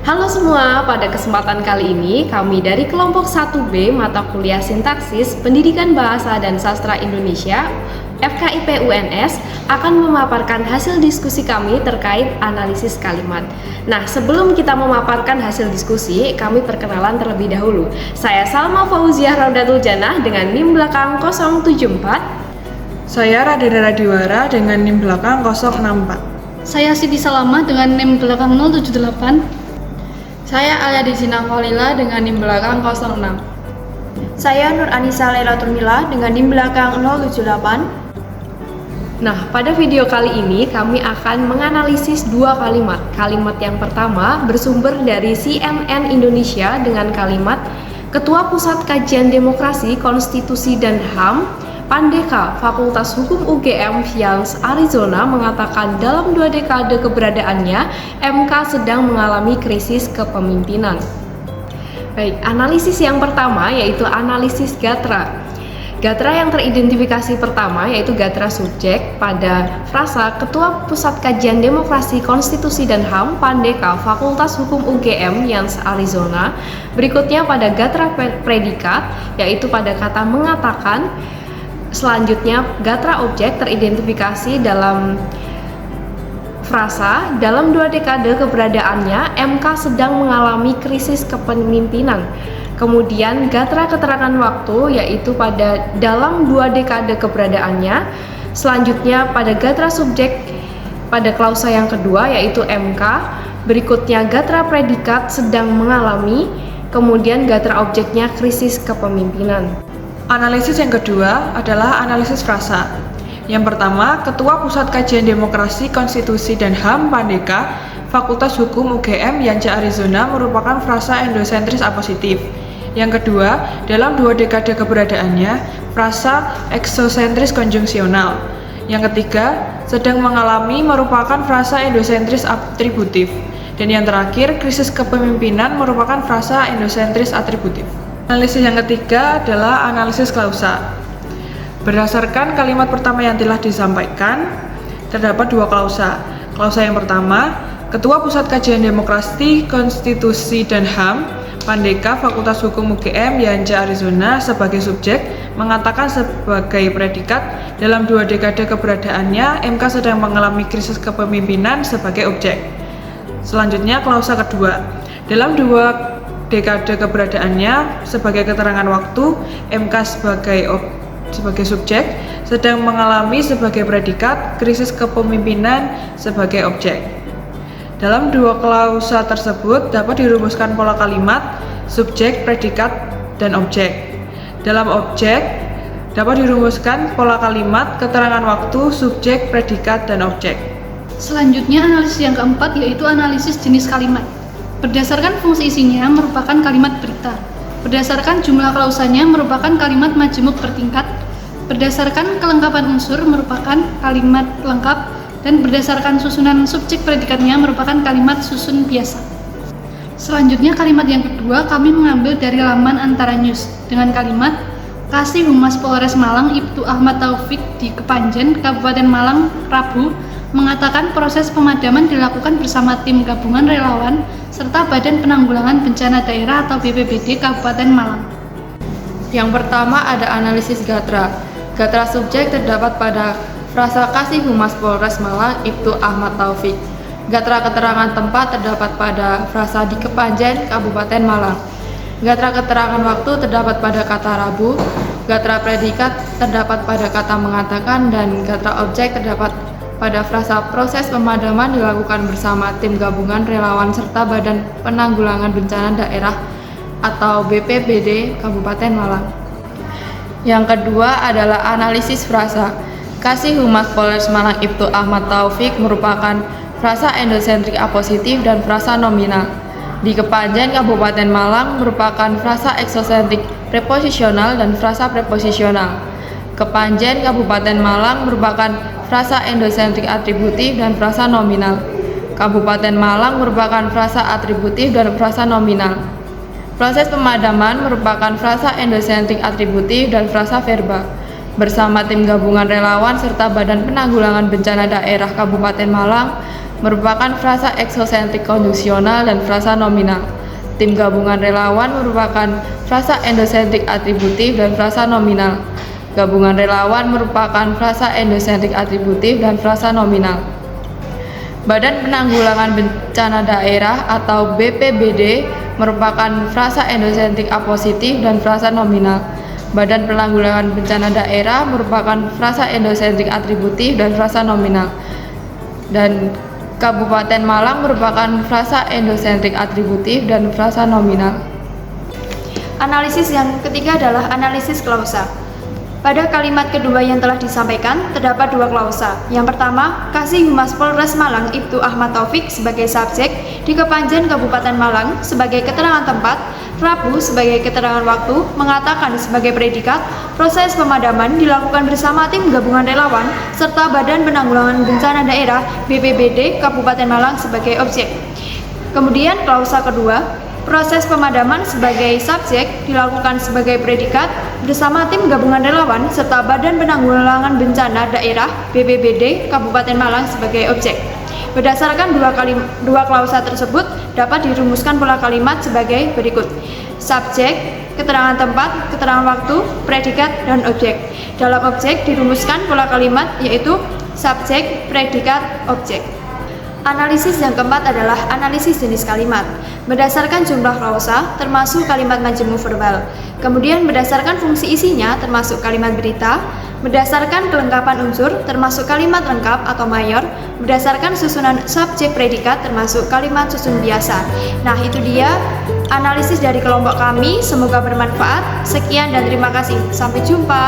Halo semua, pada kesempatan kali ini kami dari kelompok 1B mata kuliah Sintaksis Pendidikan Bahasa dan Sastra Indonesia FKIP UNS akan memaparkan hasil diskusi kami terkait analisis kalimat. Nah, sebelum kita memaparkan hasil diskusi, kami perkenalan terlebih dahulu. Saya Salma Fauziah Raudatul Janah dengan NIM belakang 074. Saya Radana Radiwara dengan NIM belakang 064. Saya Siti Salama dengan NIM belakang 078. Saya Alia Dizina Khalila dengan NIM belakang 06. Saya Nur Anissa Lailatul Mila dengan NIM belakang 078. Nah, pada video kali ini kami akan menganalisis dua kalimat. Kalimat yang pertama bersumber dari CNN Indonesia dengan kalimat Ketua Pusat Kajian Demokrasi, Konstitusi dan HAM Pandeka, Fakultas Hukum UGM Phoenix, Arizona mengatakan dalam 2 dekade keberadaannya, MK sedang mengalami krisis kepemimpinan. Baik, analisis yang pertama yaitu analisis Gatra. Gatra yang teridentifikasi pertama yaitu Gatra subjek pada frasa Ketua Pusat Kajian Demokrasi, Konstitusi dan HAM Pandeka, Fakultas Hukum UGM Phoenix, Arizona. Berikutnya pada Gatra predikat yaitu pada kata mengatakan. Selanjutnya, Gatra objek teridentifikasi dalam frasa dalam 2 dekade keberadaannya, MK sedang mengalami krisis kepemimpinan. Kemudian, Gatra keterangan waktu yaitu pada dalam 2 dekade keberadaannya. Selanjutnya, pada Gatra subjek pada klausa yang kedua yaitu MK. Berikutnya, Gatra predikat sedang mengalami. Kemudian, Gatra objeknya krisis kepemimpinan. Analisis yang kedua adalah analisis frasa. Yang pertama, Ketua Pusat Kajian Demokrasi, Konstitusi dan HAM Pandeka, Fakultas Hukum UGM Phoenix, Arizona merupakan frasa endosentris apositif. Yang kedua, dalam 2 dekade keberadaannya, frasa eksosentris konjungsional. Yang ketiga, sedang mengalami merupakan frasa endosentris atributif. Dan yang terakhir, krisis kepemimpinan merupakan frasa endosentris atributif. Analisis yang ketiga adalah analisis klausa. Berdasarkan kalimat pertama yang telah disampaikan, terdapat 2 klausa. Klausa yang pertama, Ketua Pusat Kajian Demokrasi, Konstitusi dan HAM Pandeka, Fakultas Hukum UGM Phoenix, Arizona sebagai subjek mengatakan sebagai predikat dalam 2 dekade keberadaannya, MK sedang mengalami krisis kepemimpinan sebagai objek. Selanjutnya, klausa kedua. Dalam 2 dekade keberadaannya sebagai keterangan waktu, MK sebagai subjek sedang mengalami sebagai predikat krisis kepemimpinan sebagai objek. Dalam 2 klausa tersebut dapat dirumuskan pola kalimat subjek, predikat, dan objek. Dalam objek dapat dirumuskan pola kalimat keterangan waktu, subjek, predikat, dan objek. Selanjutnya analisis yang keempat yaitu analisis jenis kalimat. Berdasarkan fungsi isinya merupakan kalimat berita. Berdasarkan jumlah klausanya merupakan kalimat majemuk bertingkat. Berdasarkan kelengkapan unsur merupakan kalimat lengkap. Dan berdasarkan susunan subjek predikatnya merupakan kalimat susun biasa. Selanjutnya kalimat yang kedua kami mengambil dari laman Antara News dengan kalimat Kasih Humas Polres Malang Ibtu Ahmad Taufik di Kepanjen, Kabupaten Malang, Rabu mengatakan proses pemadaman dilakukan bersama tim gabungan relawan serta Badan Penanggulangan Bencana Daerah atau BPBD Kabupaten Malang. Yang pertama ada analisis Gatra. Gatra subjek terdapat pada frasa Kasih Humas Polres Malang Ibtu Ahmad Taufik. Gatra keterangan tempat terdapat pada frasa di Kepanjen, Kabupaten Malang. Gatra keterangan waktu terdapat pada kata Rabu. Gatra predikat terdapat pada kata mengatakan dan gatra objek terdapat pada frasa proses pemadaman dilakukan bersama tim gabungan relawan serta Badan Penanggulangan Bencana Daerah atau BPBD Kabupaten Malang. Yang kedua adalah analisis frasa. Kasih Humas Polres Malang Ibtu Ahmad Taufik merupakan frasa endosentrik apositif dan frasa nominal. Di Kepanjen Kabupaten Malang merupakan frasa eksosentrik preposisional dan frasa preposisional. Kepanjen Kabupaten Malang merupakan frasa endosentrik atributif dan frasa nominal. Kabupaten Malang merupakan frasa atributif dan frasa nominal. Proses pemadaman merupakan frasa endosentrik atributif dan frasa verba. bersama tim gabungan relawan serta Badan Penanggulangan Bencana Daerah Kabupaten Malang merupakan frasa eksosentrik konjungsional dan frasa nominal. Tim gabungan relawan merupakan frasa endosentrik atributif dan frasa nominal. Gabungan relawan merupakan frasa endosentrik atributif dan frasa nominal. Badan Penanggulangan Bencana Daerah atau BPBD merupakan frasa endosentrik apositif dan frasa nominal. Badan Penanggulangan Bencana Daerah merupakan frasa endosentrik atributif dan frasa nominal. Dan Kabupaten Malang merupakan frasa endosentrik atributif dan frasa nominal. Analisis yang ketiga adalah analisis klausa. Pada kalimat kedua yang telah disampaikan, terdapat dua klausa. Yang pertama, Kasih Humas Polres Malang Ibtu Ahmad Taufik sebagai subjek, di Kepanjen Kabupaten Malang sebagai keterangan tempat, Rabu sebagai keterangan waktu, mengatakan sebagai predikat, proses pemadaman dilakukan bersama tim gabungan relawan, serta Badan Penanggulangan Bencana Daerah BPBD Kabupaten Malang sebagai objek. Kemudian klausa kedua, proses pemadaman sebagai subjek dilakukan sebagai predikat bersama tim gabungan relawan serta Badan Penanggulangan Bencana Daerah BPBD Kabupaten Malang sebagai objek. Berdasarkan dua klausa tersebut dapat dirumuskan pola kalimat sebagai berikut. Subjek, keterangan tempat, keterangan waktu, predikat, dan objek. Dalam objek dirumuskan pola kalimat yaitu subjek, predikat, objek. Analisis yang keempat adalah analisis jenis kalimat. Berdasarkan jumlah klausa, termasuk kalimat majemuk verbal. Kemudian berdasarkan fungsi isinya, termasuk kalimat berita. Berdasarkan kelengkapan unsur, termasuk kalimat lengkap atau mayor. Berdasarkan susunan subjek predikat, termasuk kalimat susun biasa. Nah, itu dia analisis dari kelompok kami. Semoga bermanfaat. Sekian dan terima kasih. Sampai jumpa.